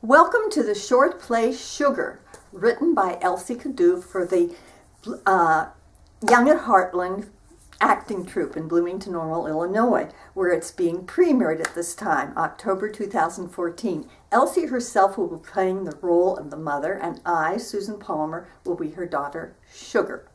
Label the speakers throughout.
Speaker 1: Welcome to the short play Sugar, written by Elsie Kadoof for the Young at Heartland acting troupe in Bloomington Normal, Illinois, where it's being premiered at this time, October 2014. Elsie herself will be playing the role of the mother, and I, Susan Palmer, will be her daughter, Sugar.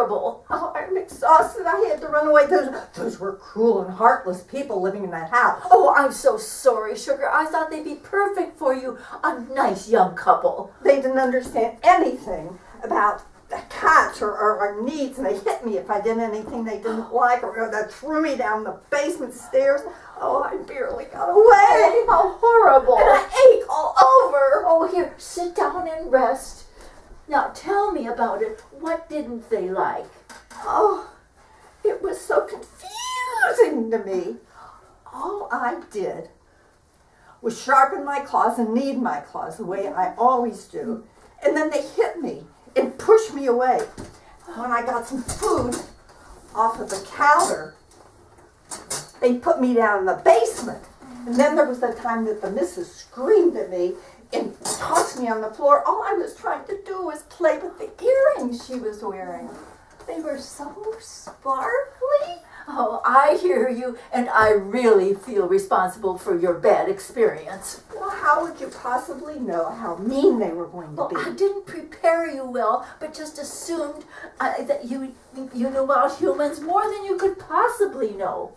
Speaker 1: Oh, I'm exhausted. I had to run away. Those were cruel and heartless people living in that house.
Speaker 2: Oh, I'm so sorry, Sugar. I thought they'd be perfect for you. A nice young couple.
Speaker 1: They didn't understand anything about the cats or our needs, and they hit me if I did anything they didn't like, or they threw me down the basement stairs. Oh, I barely got away.
Speaker 2: Oh, how horrible.
Speaker 1: And I ache all over.
Speaker 2: Oh, here, sit down and rest. Now, tell me about it. What didn't they like?
Speaker 1: Oh, it was so confusing to me. All I did was sharpen my claws and knead my claws the way I always do. And then they hit me and pushed me away. When I got some food off of the counter, they put me down in the basement. And then there was the time that the missus screamed at me and tossed me on the floor. All I was trying to do was play with the earrings she was wearing. They were so sparkly.
Speaker 2: Oh, I hear you, and I really feel responsible for your bad experience.
Speaker 1: Well, how would you possibly know how mean they were going to
Speaker 2: Well,
Speaker 1: be?
Speaker 2: I didn't prepare you well, but just assumed that you knew about humans more than you could possibly know.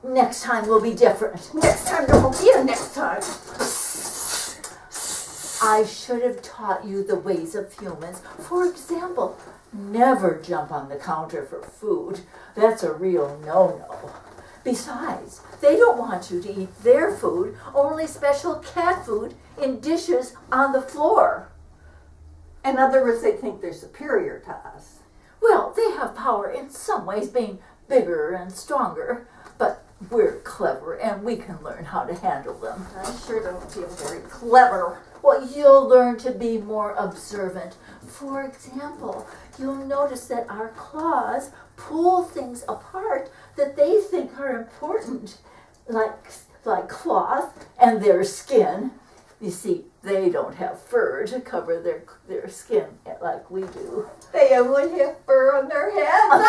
Speaker 2: Next time will be different.
Speaker 1: Next time there won't be a next time.
Speaker 2: I should have taught you the ways of humans. For example, never jump on the counter for food. That's a real no-no. Besides, they don't want you to eat their food, only special cat food in dishes on the floor.
Speaker 1: In other words, they think they're superior to us.
Speaker 2: Well, they have power in some ways, being bigger and stronger, but we're clever and we can learn how to handle them.
Speaker 1: I sure don't feel very clever.
Speaker 2: Well, you'll learn to be more observant. For example, you'll notice that our claws pull things apart that they think are important, like cloth and their skin. You see, they don't have fur to cover their skin like we do.
Speaker 1: They only have fur on their heads.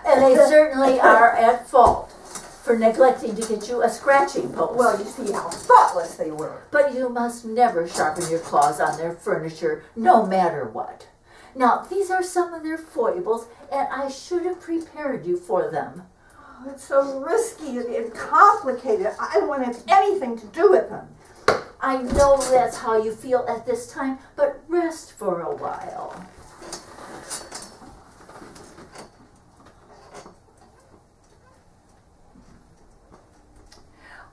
Speaker 2: And they certainly are at fault for neglecting to get you a scratching post.
Speaker 1: Well, you see how thoughtless they were.
Speaker 2: But you must never sharpen your claws on their furniture, no matter what. Now, these are some of their foibles, and I should have prepared you for them.
Speaker 1: Oh, it's so risky and complicated. I don't want to have anything to do with them.
Speaker 2: I know that's how you feel at this time, but rest for a while.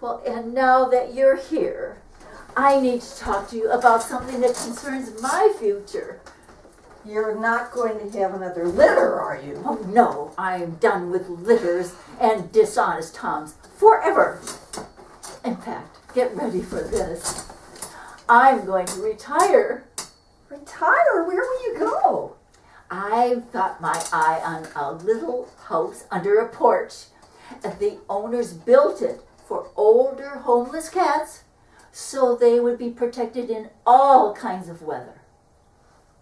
Speaker 2: Well, and now that you're here, I need to talk to you about something that concerns my future.
Speaker 1: You're not going to have another litter, are you?
Speaker 2: Oh, no, I'm done with litters and dishonest Toms forever. In fact, get ready for this. I'm going to retire.
Speaker 1: Retire? Where will you go?
Speaker 2: I've got my eye on a little house under a porch. The owners built it for older homeless cats so they would be protected in all kinds of weather.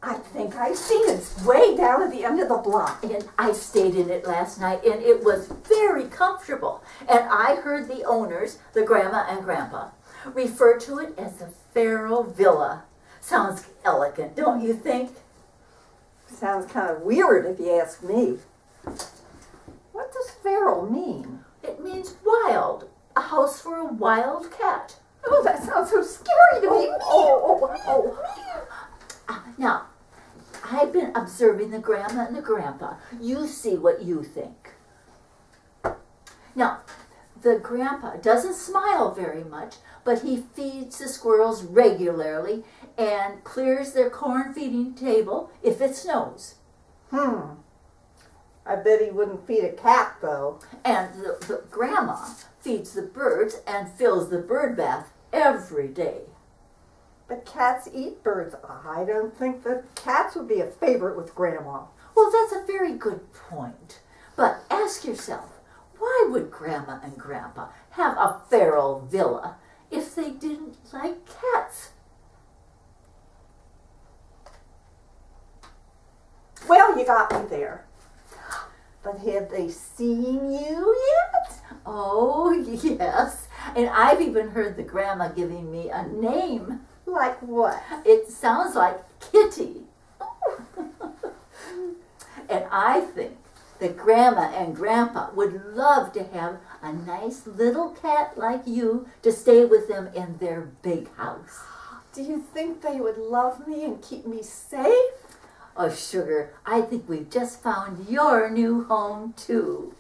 Speaker 1: I think I've seen it. It's way down at the end of the block.
Speaker 2: And I stayed in it last night, and it was very comfortable. And I heard the owners, the grandma and grandpa, refer to it as the Pharaoh Villa. Sounds elegant, don't you think?
Speaker 1: Sounds kind of weird if you ask me. What does feral mean?
Speaker 2: It means wild. A house for a wild cat.
Speaker 1: Oh, that sounds so scary to me.
Speaker 2: Now, I've been observing the grandma and the grandpa. You see what you think. Now, the grandpa doesn't smile very much, but he feeds the squirrels regularly and clears their corn feeding table if it snows.
Speaker 1: I bet he wouldn't feed a cat, though.
Speaker 2: And the grandma feeds the birds and fills the bird bath every day.
Speaker 1: But cats eat birds. I don't think that cats would be a favorite with Grandma.
Speaker 2: Well, that's a very good point. But ask yourself, why would Grandma and Grandpa have a feral villa if they didn't like cats?
Speaker 1: Well, you got me there. But have they seen you yet?
Speaker 2: Oh, yes. And I've even heard the grandma giving me a name.
Speaker 1: Like what?
Speaker 2: It sounds like Kitty. And I think that Grandma and Grandpa would love to have a nice little cat like you to stay with them in their big house.
Speaker 1: Do you think they would love me and keep me safe?
Speaker 2: Oh, sugar, I think we've just found your new home, too.